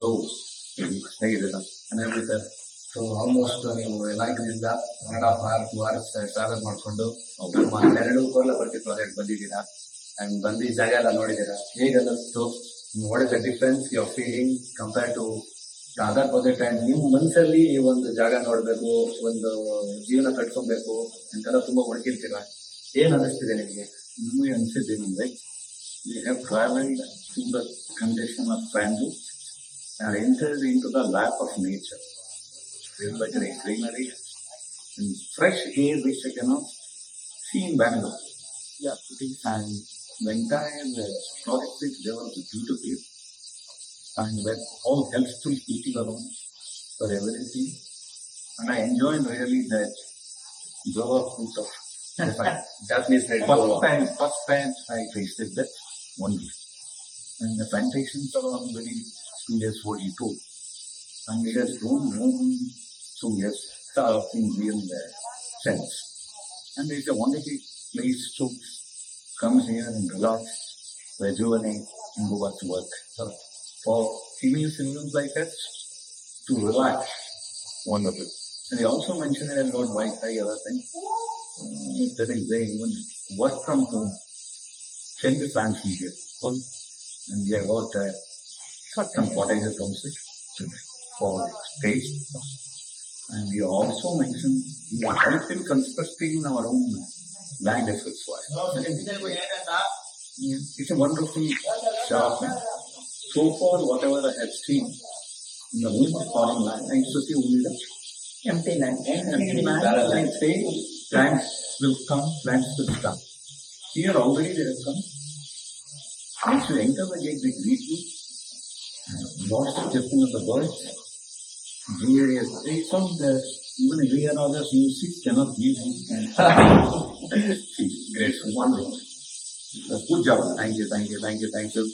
So ಹೇಗಿದ್ದೀರಾ? ಚೆನ್ನಾಗಿದೆ. So almost ನೀವು ಎಲ್ಲಾದ್ರಿಂದ 1.5 2 hours ಟ್ರಾವೆಲ್ ಮಾಡ್ಕೊಂಡು ಎರಡು ಕೋರ್ಲ ಬರ್ತಿ ಪ್ರಾಜೆಕ್ಟ್ ಬಂದಿದ್ದೀರಾ ಅಂಡ್ ಬಂದು ಈ ಜಾಗ ಎಲ್ಲ ನೋಡಿದ್ದೀರಾ. ಹೇಗೆ ಅನ್ನಿಸ್ತು? What is the difference you are feeling compare to other project? And ನಿಮ್ಮ ಮನಸ್ಸಲ್ಲಿ ಈ ಒಂದು ಜಾಗ ನೋಡಬೇಕು, ಒಂದು ಜೀವನ ಕಟ್ಕೊಬೇಕು ಅಂತೆಲ್ಲ ತುಂಬಾ ಹುಡುಕಿರ್ತೀರಾ. ಏನ್ ಅನ್ನಿಸ್ತಿದೆ ನಿಮಗೆ? ನಮಗೆ ಅನಿಸಿದ್ದೇನೆಂದ್ರೆ, we have traveled in the condition of family and entered into the lap of nature. With like a greenery and fresh air which you cannot see in Bangalore. Yeah. And the entire project is developed beautifully. And that all helps to people around for everything. And I enjoyed really that Java fruits of Japanese red first time I tasted that only. And the plantations are all very serious what you told. And it has grown so yes, in real sense. And it's a wonderful place to come here and relax, rejuvenate, and go back to work. So for female citizens like us, to relax, wonderful. And they also mentioned that about Wi-Fi, other thing. That is they even work from home. Send the fancy here. And we have got some cottages also for space. And we also mentioned we help in constructing our own land efforts. It's a wonderful shop. So far, whatever I have seen in the womb of foreign land, I used to see only the empty land. Empty land. Like say, plants will come, plants will come. Here already they have come. Once you enter the gate, they greet you. Lots of chirping of the birds. They sound even here others music cannot give you. Great, wonderful. Good job. Thank you.